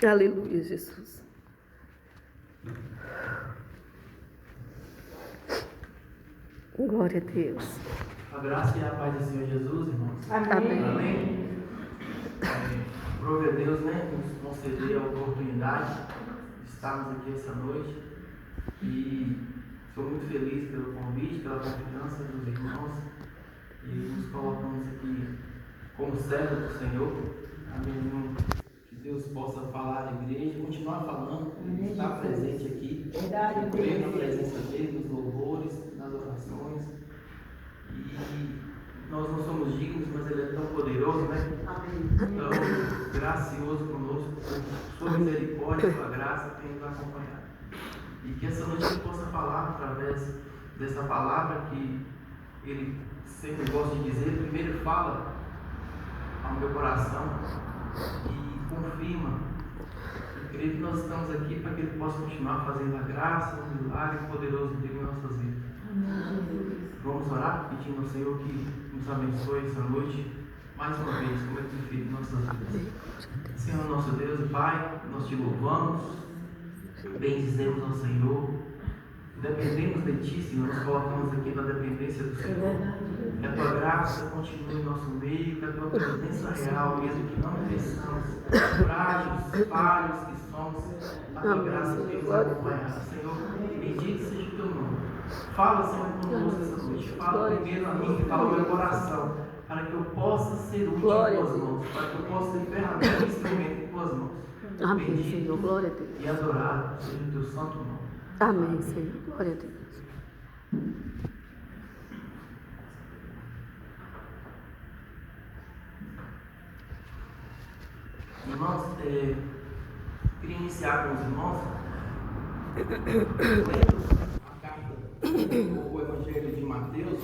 Aleluia, Jesus. Glória a Deus. A graça e a paz do Senhor Jesus, irmãos. Amém. Amém. Prove a Deus, né, nos conceder a oportunidade de estarmos aqui essa noite. E sou muito feliz pelo convite, pela confiança dos irmãos. E nos colocamos aqui como servos do Senhor. Amém. Que Deus possa falar à igreja, continuar falando, estar presente aqui, crer na presença dele, nos louvores, nas orações. E nós não somos dignos, mas ele é tão poderoso, né? Tão gracioso conosco, por sua misericórdia, sua graça, tem nos acompanhado. E que essa noite ele possa falar através dessa palavra que ele sempre gosta de dizer. Primeiro fala ao meu coração e confirma e creio que nós estamos aqui para que ele possa continuar fazendo a graça, o milagre poderoso dele em nossas vidas. Vamos orar pedindo ao Senhor que nos abençoe essa noite mais uma vez, como é que feito em nossas vidas. Senhor nosso Deus e Pai, nós te louvamos, bendizemos ao Senhor, dependemos de Ti, Senhor, nos colocamos aqui na dependência do Senhor. Que a Tua graça continue em nosso meio, que a Tua presença real, mesmo que não mereçamos, frágeis, falhos que somos, a Tua graça tem nos acompanhado. Senhor, bendito seja o Teu nome. Fala, Senhor, conosco essa noite. Fala primeiro a mim, fala ao meu coração, para que eu possa ser útil em Tuas mãos, para que eu possa ser ferramenta e instrumento em Tuas mãos. Amém, Bendito Senhor. Glória a Deus. e adorado seja o Teu santo nome. Amém, Senhor. Glória a Deus. Irmãos, queria iniciar com os irmãos a carta, o Evangelho de Mateus,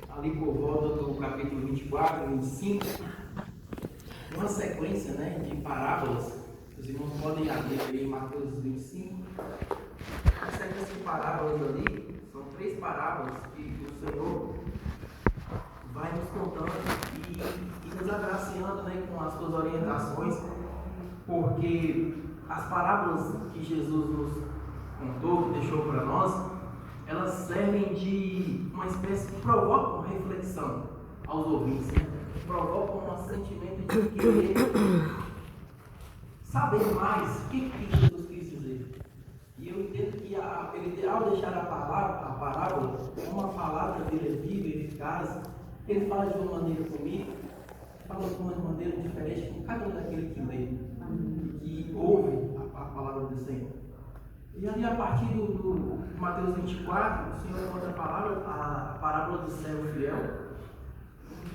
ali por volta do capítulo 24, 25, uma sequência, né, de parábolas. Os irmãos podem abrir aí em Mateus 25. A sequência de parábolas ali são 3 parábolas que o Senhor vai nos contando e nos agraciando, né, com as suas orientações, porque as parábolas que Jesus nos contou, que deixou para nós, elas servem de uma espécie de provocam uma reflexão aos ouvintes, né? Provocam um sentimento de querer saber mais o que Jesus quis dizer. E eu entendo que ele, ao deixar a parábola, uma palavra dele é viva e eficaz. Ele fala de uma maneira comigo, fala de uma maneira diferente com cada um daquele que lê, que ouve a palavra do Senhor. E ali, a partir do Mateus 24, o Senhor conta a parábola do servo fiel,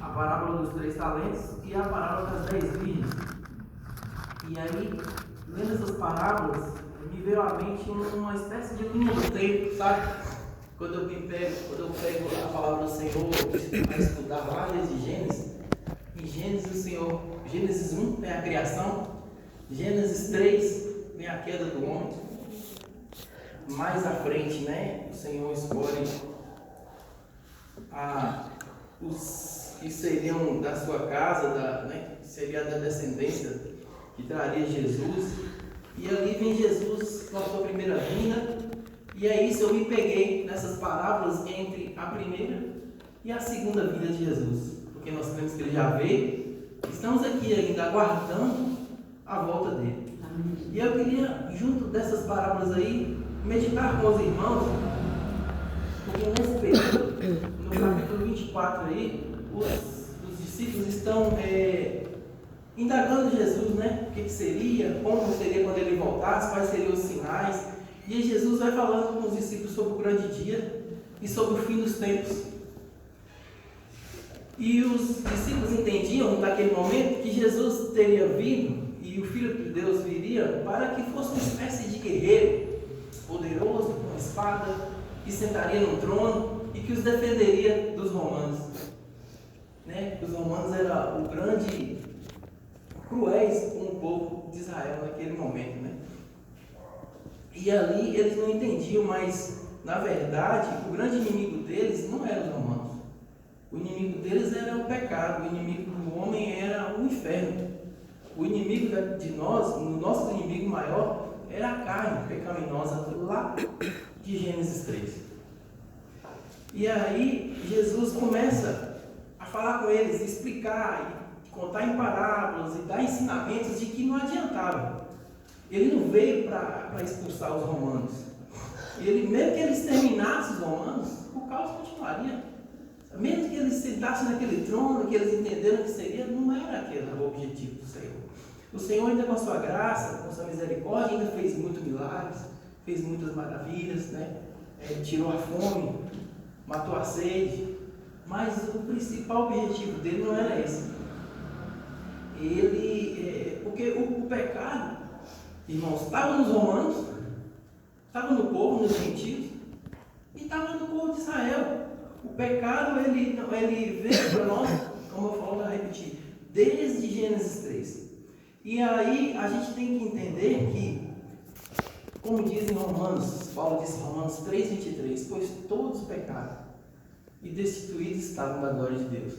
a parábola dos 3 talentos e a parábola das 10 virgens. E aí, lendo essas parábolas, me veio à mente uma espécie de linha do tempo, sabe? Quando eu pego a palavra do Senhor para estudar lá desde Gênesis, em Gênesis 1 vem a criação, Gênesis 3 vem a queda do homem. Mais à frente, né, o Senhor escolhe os que seriam da sua casa, que seria da descendência que traria Jesus. E ali vem Jesus com a sua primeira vinda. E é isso, eu me peguei nessas parábolas entre a primeira e a segunda vinda de Jesus. Porque nós cremos que ele já veio, estamos aqui ainda aguardando a volta dele. E eu queria, junto dessas parábolas aí, meditar com os irmãos, porque nesse período, no capítulo 24 aí, os discípulos estão indagando Jesus, né? O que seria, como seria quando ele voltasse, quais seriam os sinais. E aí Jesus vai falando com os discípulos sobre o grande dia e sobre o fim dos tempos. E os discípulos entendiam naquele momento que Jesus teria vindo e o Filho de Deus viria para que fosse uma espécie de guerreiro poderoso, com uma espada, que sentaria no trono e que os defenderia dos romanos. Né? Os romanos eram o grande cruéis com o povo de Israel naquele momento. Né? E ali eles não entendiam, mas na verdade o grande inimigo deles não eram os romanos. O inimigo deles era o pecado, o inimigo do homem era o inferno. O inimigo de nós, o nosso inimigo maior, era a carne pecaminosa lá de Gênesis 3. E aí Jesus começa a falar com eles, explicar, contar em parábolas e dar ensinamentos de que não adiantava. Ele não veio para expulsar os romanos. Mesmo que ele exterminasse os romanos, o caos continuaria. Mesmo que eles sentassem naquele trono, que eles entenderam que seria, não era aquele o objetivo do Senhor. O Senhor ainda com a sua graça, com a sua misericórdia, ainda fez muitos milagres, fez muitas maravilhas, né? Tirou a fome, matou a sede, mas o principal objetivo dele não era esse. Porque o pecado, irmãos, estava nos romanos, estava no povo, nos gentios, e estava no povo de Israel. O pecado, ele veio para nós, como eu falo, para repetir, desde Gênesis 3. E aí a gente tem que entender que, como diz em Romanos, Paulo diz em Romanos 3,23, pois todos pecaram e destituídos estavam da glória de Deus.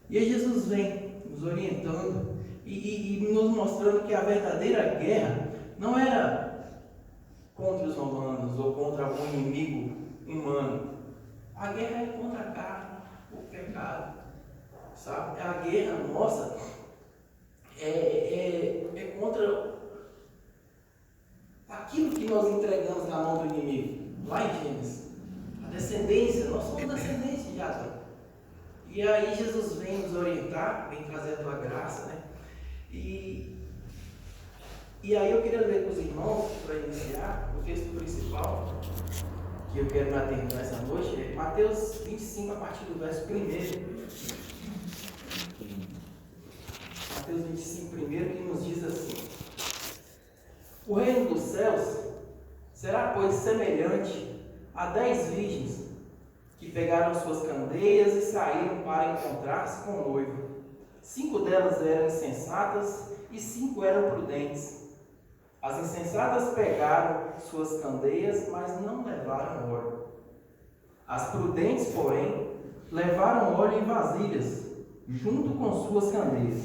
E aí Jesus vem nos orientando e nos mostrando que a verdadeira guerra não era contra os romanos ou contra algum inimigo humano. A guerra é contra a carne, o pecado, sabe? A guerra nossa é contra aquilo que nós entregamos na mão do inimigo, lá em Gênesis. A descendência, nós somos descendentes de Adão. E aí Jesus vem nos orientar, vem trazer a tua graça, né? E aí eu queria ler com os irmãos, para iniciar, o texto principal que eu quero me atentar essa noite é Mateus 25, a partir do verso 1. Mateus 25, 1, que nos diz assim: o reino dos céus será, pois, semelhante a 10 virgens que pegaram suas candeias e saíram para encontrar-se com o noivo. 5 delas eram insensatas e 5 eram prudentes. As insensatas pegaram suas candeias, mas não levaram óleo. As prudentes, porém, levaram óleo em vasilhas, junto com suas candeias.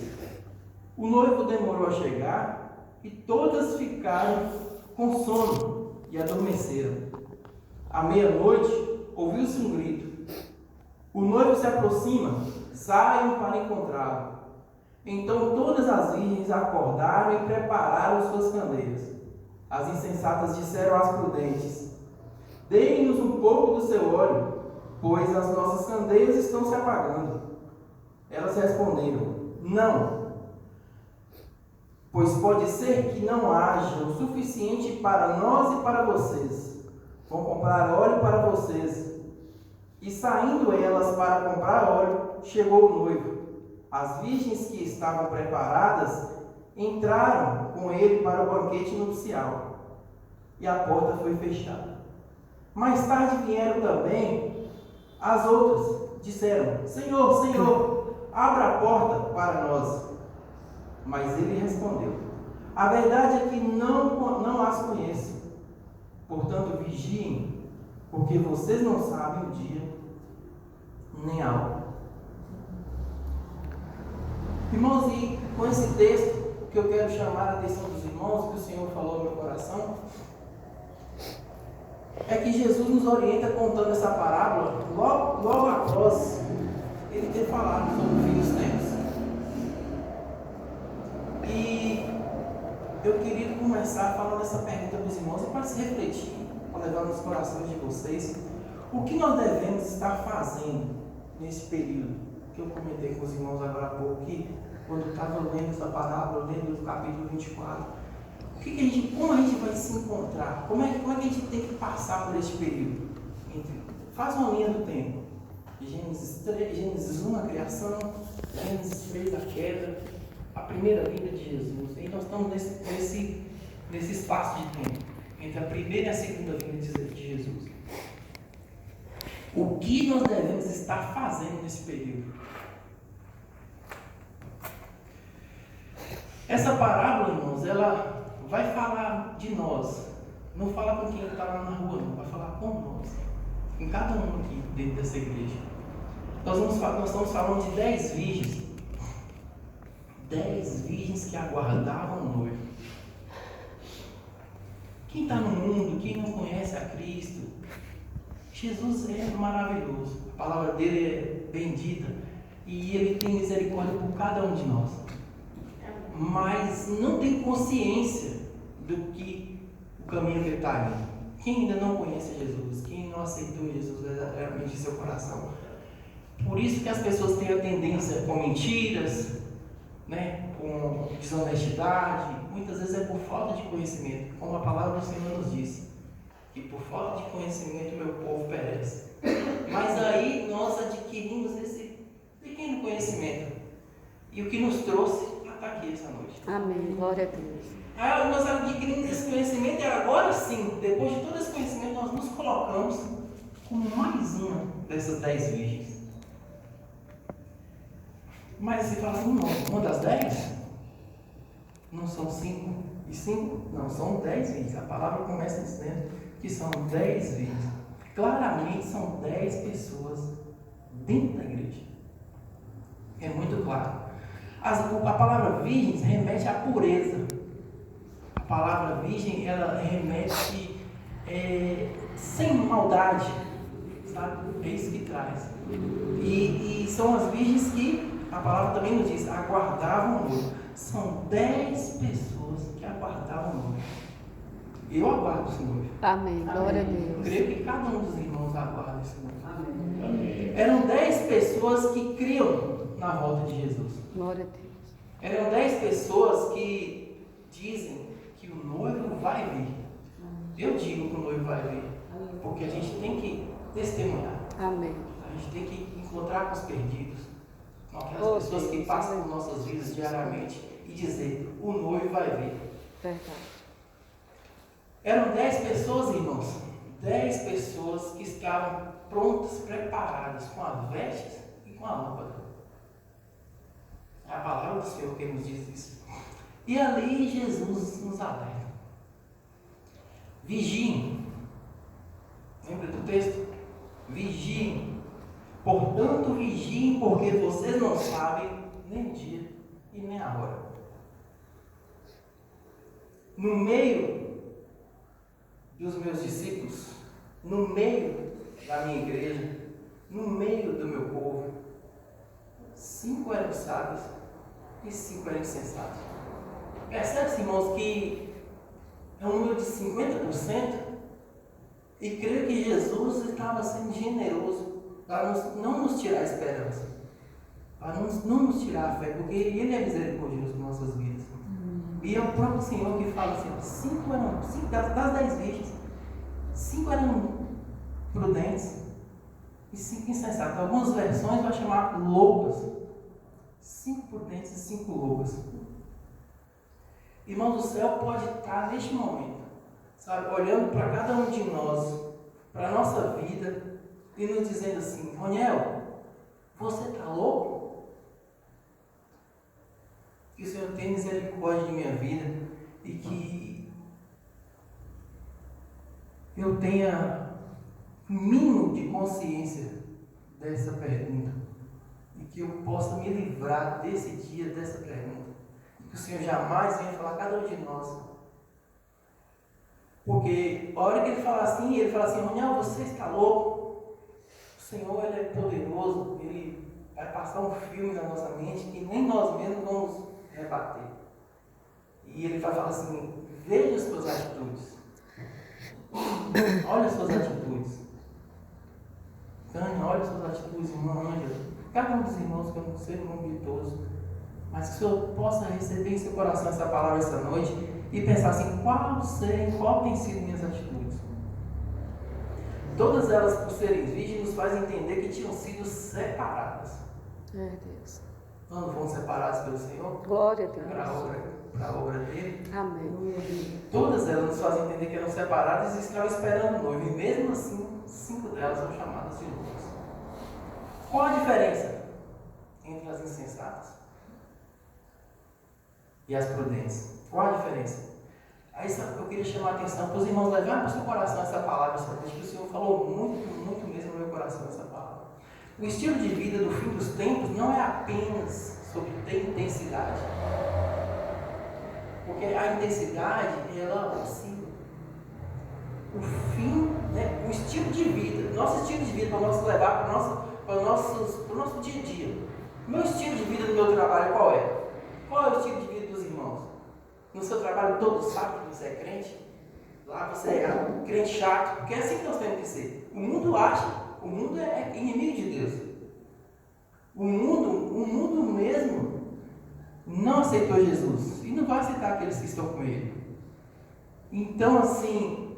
O noivo demorou a chegar e todas ficaram com sono e adormeceram. À meia-noite, ouviu-se um grito. O noivo se aproxima, saiam para encontrá-lo. Então todas as virgens acordaram e prepararam suas candeias. As insensatas disseram às prudentes: deem-nos um pouco do seu óleo, pois as nossas candeias estão se apagando. Elas responderam: não, pois pode ser que não haja o suficiente para nós e para vocês. Vão comprar óleo para vocês. E saindo elas para comprar óleo, chegou o noivo. As virgens que estavam preparadas entraram com ele para o banquete nupcial, e a porta foi fechada. Mais tarde vieram também as outras, disseram: Senhor, Senhor, abra a porta para nós. Mas ele respondeu: a verdade é que não as conheço. Portanto, vigiem, porque vocês não sabem o dia nem a hora. Irmãos, e com esse texto, o que eu quero chamar a atenção dos irmãos, que o Senhor falou no meu coração, é que Jesus nos orienta contando essa parábola logo após ele ter falado sobre o fim dos tempos. E eu queria começar falando essa pergunta para os irmãos, e para se refletir, para levar nos corações de vocês, o que nós devemos estar fazendo nesse período que eu comentei com os irmãos agora há pouco, que quando eu estava lendo essa parábola, lendo o capítulo 24, como a gente vai se encontrar? Como é que a gente tem que passar por esse período? Faz uma linha do tempo. Gênesis 1, a criação, Gênesis 3, a queda, a primeira vinda de Jesus. E nós estamos nesse espaço de tempo, entre a primeira e a segunda vinda de Jesus. O que nós devemos estar fazendo nesse período? Essa parábola, irmãos, ela vai falar de nós. Não fala com quem está lá na rua, não. Vai falar com nós. Com cada um aqui dentro dessa igreja. Nós estamos falando de 10 virgens. 10 virgens que aguardavam o noivo. Quem está no mundo, quem não conhece a Cristo, Jesus é maravilhoso. A palavra dele é bendita e ele tem misericórdia por cada um de nós. Mas não tem consciência do que o caminho que ele está indo. Quem ainda não conhece Jesus, quem não aceitou Jesus verdadeiramente em seu coração. Por isso que as pessoas têm a tendência com mentiras, né, com desonestidade, muitas vezes é por falta de conhecimento, como a palavra do Senhor nos diz, que por falta de conhecimento meu povo perece. Mas aí nós adquirimos esse pequeno conhecimento, e o que nos trouxe está aqui essa noite. Amém. Glória a Deus. Aí nós adquirimos esse conhecimento e agora sim, depois de todo esse conhecimento, nós nos colocamos como mais uma dessas 10 virgens. Mas você fala assim, não, uma das 10? Não são 5 e 5? Não, são 10 virgens. A palavra começa dizendo que são 10 virgens. Claramente são 10 pessoas dentro da igreja. É muito claro. A palavra virgens remete à pureza. A palavra virgem, ela remete sem maldade, sabe? É isso que traz. E são as virgens que, a palavra também nos diz, aguardavam o noivo. São 10 pessoas que aguardavam o noivo. Eu aguardo esse noivo. Amém. Glória a Eu Deus. creio que cada um dos irmãos aguarda esse noivo. Amém. Eram 10 pessoas que criam na volta de Jesus. Glória a Deus. Eram 10 pessoas que dizem que o noivo vai vir. Eu digo que o noivo vai vir, porque a gente tem que testemunhar. Amém. A gente tem que encontrar com os perdidos, com aquelas Oh, pessoas que Deus, passam por nossas vidas diariamente e dizer, o noivo vai vir. Verdade. Eram 10 pessoas, irmãos, 10 pessoas que estavam prontas, preparadas, com as vestes e com a lâmpada. É a palavra do Senhor que nos diz isso. E ali Jesus nos alerta. Vigiem. Lembra do texto? Vigiem. Portanto, vigiem, porque vocês não sabem nem o dia e nem a hora. No meio dos meus discípulos, no meio da minha igreja, no meio do meu povo, 5 eram sábios e 5 eram insensatos. Percebe-se, irmãos, que é um número de 50%, e creio que Jesus estava sendo generoso para não nos tirar a esperança, para não nos tirar a fé, porque Ele é misericordioso em nossas vidas. E é o próprio Senhor que fala assim, 5 eram, das 10 virgens, 5 eram prudentes e 5 insensatos. Algumas versões vai chamar loucas. 5 prudentes e 5 loucas. Irmãos, o céu pode estar neste momento, sabe, olhando para cada um de nós, para a nossa vida, e nos dizendo assim, Roniel, você está louco? Que o Senhor tenha misericórdia de minha vida e que eu tenha um mínimo de consciência dessa pergunta e que eu possa me livrar desse dia, dessa pergunta. Que o Senhor jamais venha falar a cada um de nós. Porque a hora que Ele fala assim, Roniel, você está louco? O Senhor, Ele é poderoso, Ele vai passar um filme na nossa mente que nem nós mesmos vamos rebater. E Ele vai falar assim, veja as suas atitudes. Olha as suas atitudes. Tânia, olha as suas atitudes, irmã Ângela. Cada um dos irmãos, que eu não sei o nome de todos, mas que o Senhor possa receber em seu coração essa palavra essa noite e pensar assim, qual tem sido minhas atitudes? Todas elas, por serem virgens, nos fazem entender que tinham sido separadas. É Deus. Não foram separadas pelo Senhor? Glória a Deus. Para a obra dele. Amém. Todas elas nos fazem entender que eram separadas e estavam esperando o noivo. E mesmo assim, 5 delas são chamadas de loucas. Qual a diferença entre as insensatas e as prudentes? Qual a diferença? Aí eu queria chamar a atenção para os irmãos levarem para o seu coração essa palavra, que o Senhor falou muito mesmo no meu coração essa palavra. O estilo de vida do fim dos tempos não é apenas sobre ter intensidade. Porque a intensidade, ela oscila. O fim, né, o estilo de vida, nosso estilo de vida para nós levar para o nosso dia a dia. O meu estilo de vida no meu trabalho qual é? Qual é o estilo de vida dos irmãos? No seu trabalho todos sabem que você é crente? Lá você é crente chato, porque é assim que nós temos que ser. O mundo é inimigo de Deus. O mundo mesmo não aceitou Jesus e não vai aceitar aqueles que estão com ele. Então, assim,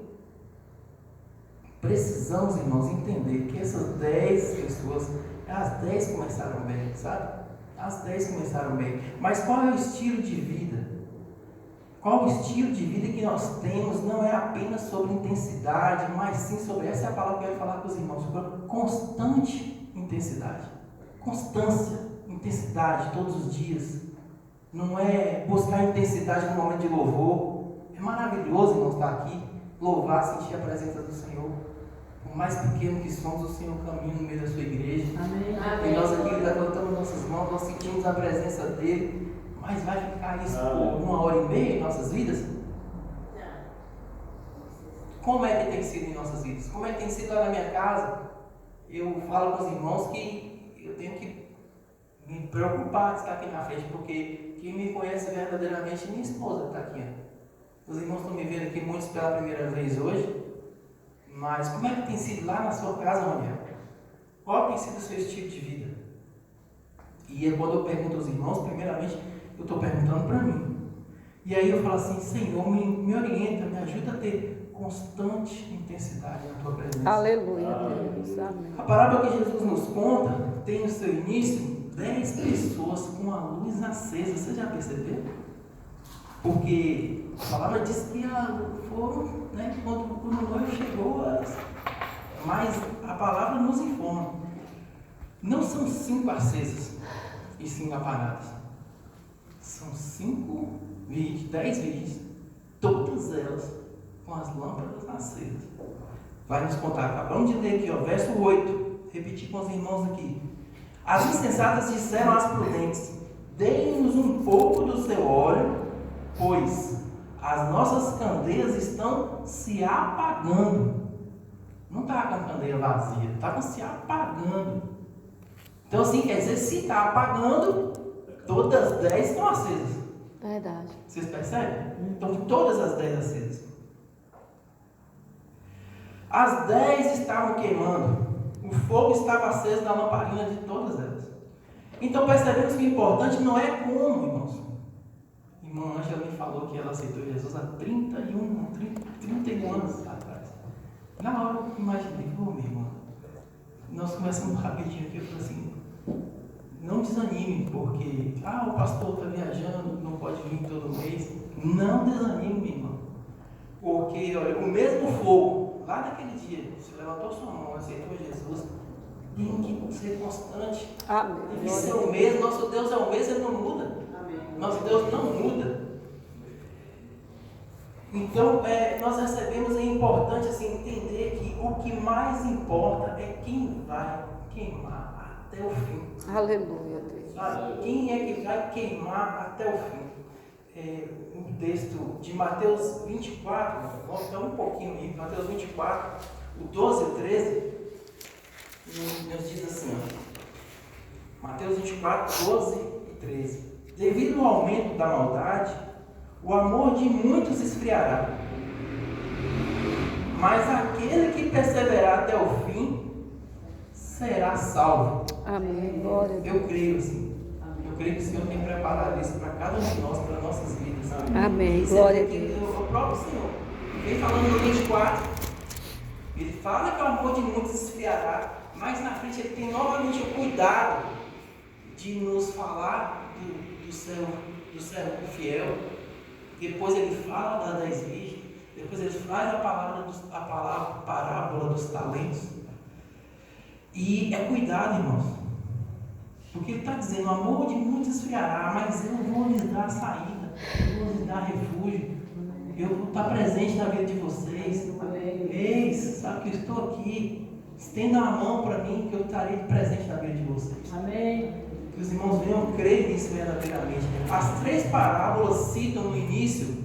precisamos, irmãos, entender que essas 10 pessoas, as 10 começaram bem, sabe? As 10 começaram bem. Mas qual é o estilo de vida? Qual o estilo de vida que nós temos não é apenas sobre intensidade, mas sim sobre, essa é a palavra que eu quero falar com os irmãos, sobre constante intensidade. Constância, intensidade, todos os dias. Não é buscar intensidade no momento de louvor. É maravilhoso, irmãos, estar aqui, louvar, sentir a presença do Senhor. Por mais pequeno que somos, o Senhor caminha no meio da sua igreja. Amém. E nós aqui levantamos nossas mãos, nós sentimos a presença dEle. Mas vai ficar isso por 1h30 em nossas vidas? Como é que tem sido em nossas vidas? Como é que tem sido lá na minha casa? Eu falo com os irmãos que eu tenho que me preocupar de estar aqui na frente, porque quem me conhece verdadeiramente é minha esposa que está aqui. Os irmãos estão me vendo aqui muitos pela primeira vez hoje, mas como é que tem sido lá na sua casa, Roniel? Qual tem sido o seu estilo de vida? E quando eu pergunto aos irmãos, primeiramente, eu estou perguntando para mim. E aí eu falo assim, Senhor, me orienta, me ajuda a ter constante intensidade na tua presença. Aleluia, Deus. Amém. A parábola que Jesus nos conta tem no seu início 10 pessoas com a luz acesa. Você já percebeu? Porque a palavra diz que foram, né, quando o noivo chegou, mas a palavra nos informa. Não são 5 acesas e 5 apagadas. São 10 virgens, todas elas com as lâmpadas acesas. Vai nos contar, acabamos de ler aqui, verso 8, repetir com os irmãos aqui. As insensatas disseram às prudentes, deem-nos um pouco do seu óleo, pois as nossas candeias estão se apagando. Não está com a candeia vazia, está se apagando. Então assim, quer dizer, se está apagando, todas as 10 estão acesas. Verdade. Vocês percebem? Então, todas as 10 acesas. As 10 estavam queimando. O fogo estava aceso na lamparina de todas elas. Então, percebemos que o importante não é como, irmãos. Irmã Ângela me falou que ela aceitou Jesus há 31 anos atrás. Na hora eu imaginei, minha irmã, nós começamos rapidinho aqui, eu falei assim, não desanime, porque o pastor está viajando, não pode vir todo mês. Não desanime, minha irmã. Porque, olha, o mesmo fogo, lá naquele dia, você levantou sua mão, aceitou Jesus, tem que ser constante. Amém. Tem que ser o mesmo, nosso Deus é o mesmo, ele não muda. Amém. Nosso Deus não muda. Então, nós recebemos, é importante assim, entender que o que mais importa é quem vai queimar até o fim. Aleluia, Deus. Sabe? Quem é que vai queimar até o fim? Um texto de Mateus 24, vamos dar um pouquinho aí, Mateus 24, o 12 e 13, nos diz assim, Mateus 24, 12 e 13. Devido ao aumento da maldade, o amor de muitos esfriará, mas aquele que perseverar até o fim será salvo. Amém. Glória a Deus. Eu creio assim. Eu creio que o Senhor tem preparado isso para cada um de nós, para nossas vidas. Amém. Glória a Deus. O próprio Senhor vem falando no 24. Ele fala que o amor de muitos esfriará, mas na frente ele tem novamente o cuidado de nos falar do servo fiel. Depois ele fala das 10 virgens. Depois ele faz a parábola dos talentos. E é cuidado, irmãos. Porque ele está dizendo, o amor de muitos esfriará, mas eu vou lhes dar saída, eu vou lhes dar refúgio, eu vou estar presente na vida de vocês. Eis, sabe que eu estou aqui, estenda a mão para mim, que eu estarei presente na vida de vocês. Amém. que os irmãos venham crer nisso verdadeiramente. As 3 parábolas citam no início,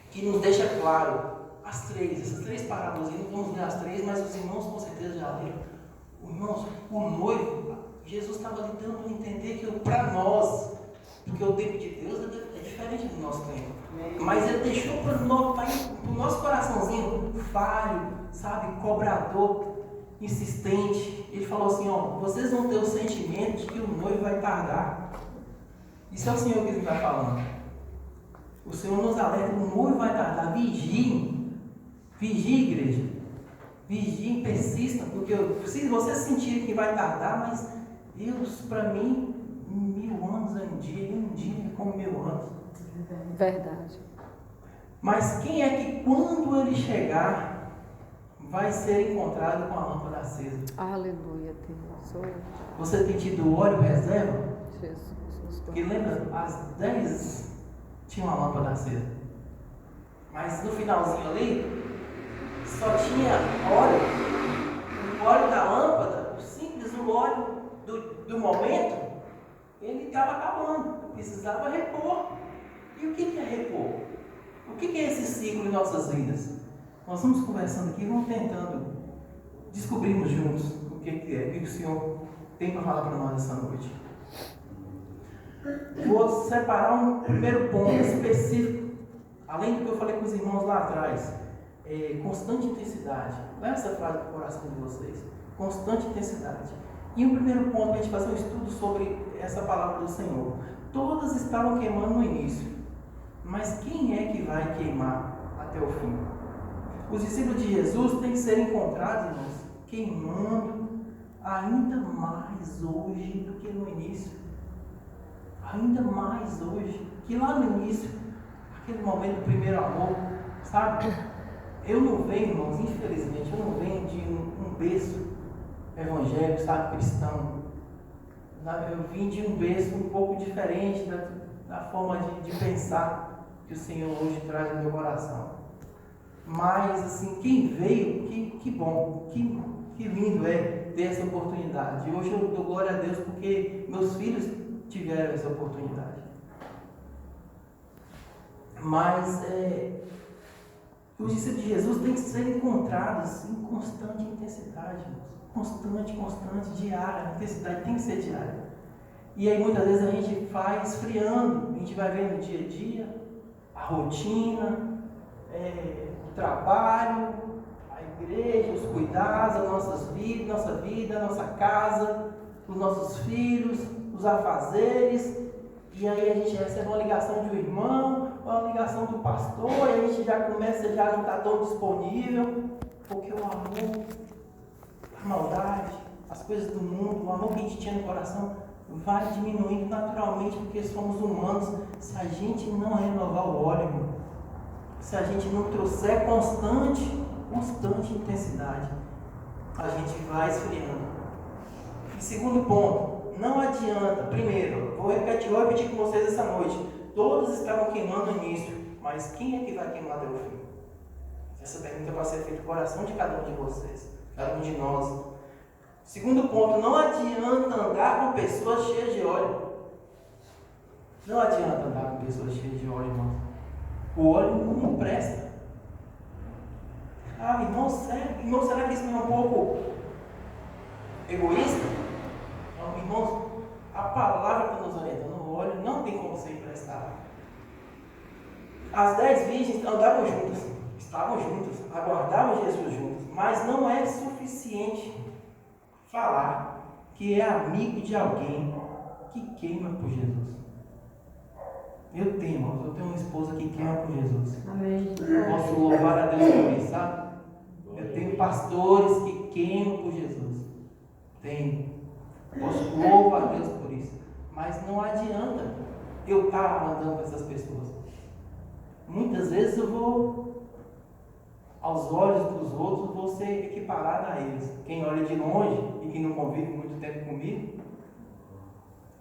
que nos deixa claro, essas 3 parábolas, não vamos ler as 3, mas os irmãos com certeza já leram. Irmãos, o noivo, Jesus estava tentando entender que para nós, porque o tempo de Deus é diferente do nosso tempo, mas Ele deixou para o nosso coraçãozinho falho, sabe, cobrador, insistente. Ele falou assim, vocês vão ter o sentimento de que o noivo vai tardar. Isso é o Senhor que Ele está falando. O Senhor nos alerta, o noivo vai tardar. Vigiem, igreja. Vigiem, persistam, porque se vocês sentirem que vai tardar, mas Deus, para mim, 1000 anos é um dia, e um dia é como 1000 anos. Verdade. Mas quem é que, quando Ele chegar, vai ser encontrado com a lâmpada acesa? Aleluia, Deus. Você tem tido óleo reserva? Jesus. Porque lembra, às 10 tinha uma lâmpada acesa. Mas no finalzinho ali, só tinha óleo. O óleo da lâmpada, o simples óleo do momento, ele estava acabando. Precisava repor. E o que é repor? O que é esse ciclo em nossas vidas? Nós vamos conversando aqui, vamos tentando descobrirmos juntos o que é, o que o Senhor tem para falar para nós essa noite. Vou separar um primeiro ponto específico, além do que eu falei com os irmãos lá atrás. Constante intensidade. Leva essa frase para o coração de vocês. Constante intensidade. E o primeiro ponto, a gente fazer um estudo sobre essa palavra do Senhor. Todas estavam queimando no início. Mas quem é que vai queimar até o fim? Os discípulos de Jesus têm que ser encontrados, irmãos, queimando ainda mais hoje do que no início. Ainda mais hoje. Que lá no início, aquele momento do primeiro amor, sabe? Eu não venho, irmãos, infelizmente, eu não venho de um berço evangélico, sabe, cristão. Eu vim de um berço um pouco diferente da forma de pensar que o Senhor hoje traz no meu coração. Mas, assim, quem veio, que bom, que lindo é ter essa oportunidade. E hoje eu dou glória a Deus porque meus filhos tiveram essa oportunidade. Mas, os discípulos de Jesus têm que ser encontrados em constante intensidade, constante, diária. A intensidade tem que ser diária. E aí muitas vezes a gente vai esfriando, a gente vai vendo o dia a dia, a rotina, o trabalho, a igreja, os cuidados, nossa vida, nossa casa, os nossos filhos, os afazeres. E aí a gente recebe uma ligação de um irmão, uma ligação do pastor, e a gente já começa, já não está tão disponível, porque o amor, a maldade, as coisas do mundo, o amor que a gente tinha no coração vai diminuindo naturalmente, porque somos humanos. Se a gente não renovar o óleo, irmão, se a gente não trouxer constante intensidade, a gente vai esfriando. E segundo ponto, não adianta, primeiro, vou repetir com vocês essa noite, todos estavam queimando no início, mas quem é que vai queimar até o fim? Essa pergunta vai ser feita no coração de cada um de vocês, cada um de nós. Segundo ponto, não adianta andar com pessoas cheias de óleo. Não adianta andar com pessoas cheias de óleo, irmão. O óleo não presta. Irmão, será que isso não é um pouco egoísta? Não, irmãos, a palavra está nos orientando. O óleo não tem como ser emprestado. As 10 virgens andavam juntas, estavam juntas, aguardavam Jesus juntas, mas não é suficiente falar que é amigo de alguém que queima por Jesus. Eu tenho uma esposa que queima por Jesus. Amém. Posso louvar a Deus por isso, sabe? Eu tenho pastores que queimam por Jesus. Tenho. Posso louvar a Deus por isso. Mas não adianta eu estar andando com essas pessoas. Muitas vezes eu vou, aos olhos dos outros, vou ser equiparado a eles. Quem olha de longe e que não convive muito tempo comigo,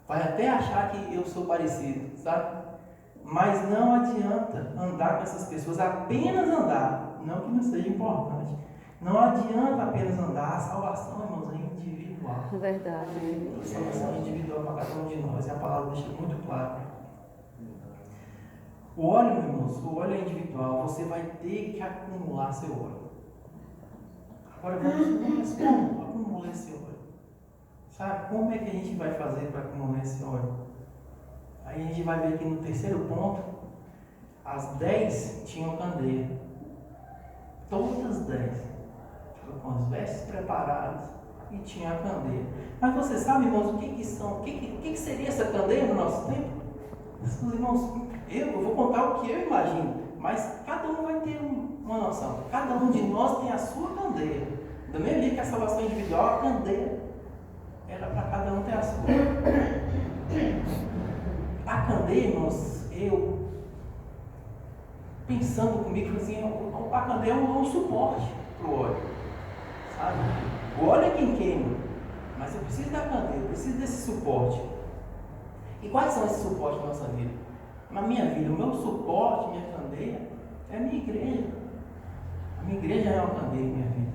vai até achar que eu sou parecido, sabe? Mas não adianta andar com essas pessoas, apenas andar, não que não seja importante. Não adianta apenas andar, a salvação, irmãos, é individual. Verdade. A salvação é individual para cada um de nós, e a palavra deixa muito claro. O óleo, irmãos, o óleo é individual, você vai ter que acumular seu óleo. Agora vamos como acumular esse óleo? Sabe, como é que a gente vai fazer para acumular esse óleo? Aí a gente vai ver que no terceiro ponto, as 10 tinham candeia. Todas as 10. Com as vestes preparadas e tinha a candeia. Mas você sabe, irmãos, o que seria essa candeia no nosso tempo? Os irmãos, eu vou contar o que eu imagino, mas cada um vai ter uma noção. Cada um de nós tem a sua candeia. Do mesmo jeito que a salvação individual, a candeia era para cada um ter a sua. A candeia, irmãos, eu pensando comigo, assim, a candeia é um suporte para o óleo, sabe? O óleo é quem queima, mas eu preciso da candeia, eu preciso desse suporte. E quais são esses suportes na nossa vida? Na minha vida, o meu suporte, minha candeia, é a minha igreja. A minha igreja é uma candeia em minha vida.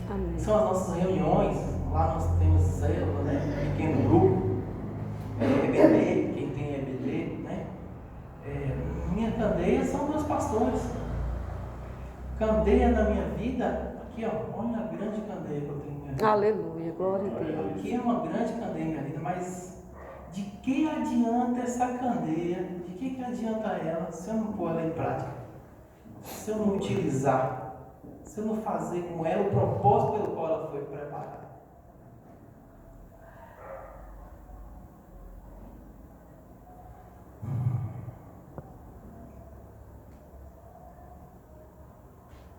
Amém. São as nossas reuniões, lá nós temos célula, né? Pequeno grupo, EBD, quem tem EBD, né? Minha candeia são meus pastores. Candeia na minha vida, aqui ó, olha a grande candeia que eu tenho na minha vida. Aleluia, glória a Deus. Aqui é uma grande candeia na minha vida, mas de que adianta essa candeia? De que adianta ela se eu não pôr ela em prática? Se eu não utilizar? Se eu não fazer com ela o propósito pelo qual ela foi preparada?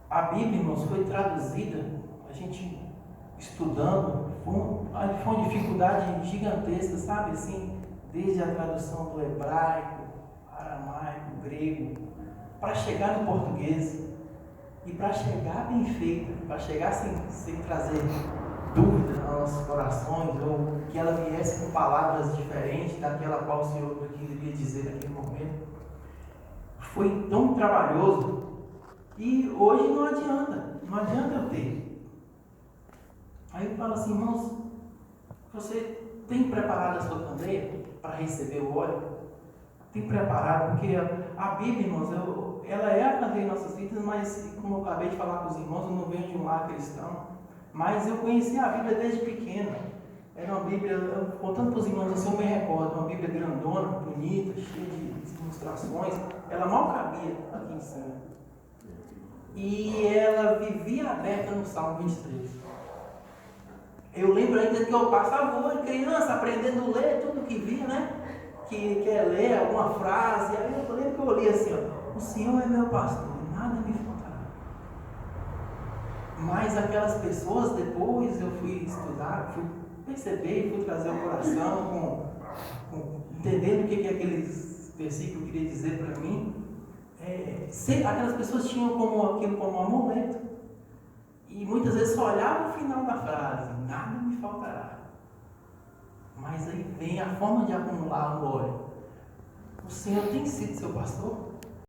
A Bíblia, irmãos, foi traduzida, a gente estudando, foi uma dificuldade gigantesca, sabe, assim, desde a tradução do hebraico, aramaico, grego, para chegar no português, e para chegar bem feita, para chegar sem trazer dúvida aos nossos corações, ou que ela viesse com palavras diferentes daquela qual o Senhor queria dizer naquele momento. Foi tão trabalhoso. E hoje não adianta eu ter. Aí eu falo assim, irmãos, você tem preparado a sua candeia para receber o óleo? Tem preparado, porque a Bíblia, irmãos, ela é a candeia em nossas vidas, mas como eu acabei de falar com os irmãos, eu não venho de um lar cristão, mas eu conheci a Bíblia desde pequeno. Era uma Bíblia, contando para os irmãos assim, eu me recordo, uma Bíblia grandona, bonita, cheia de ilustrações, ela mal cabia aqui em cima. E ela vivia aberta no Salmo 23. Eu lembro ainda que eu passava criança aprendendo a ler tudo que via, né? Que quer ler alguma frase. Aí eu lembro que eu li assim, ó, o Senhor é meu pastor, nada me faltará. Mas aquelas pessoas, depois eu fui estudar, fui perceber, fui trazer o coração, entendendo o que aqueles versículos queriam dizer para mim. Aquelas pessoas tinham aquilo como amuleto. E muitas vezes só olhava o final da frase, nada me faltará. Mas aí vem a forma de acumular o óleo. O Senhor tem sido seu pastor?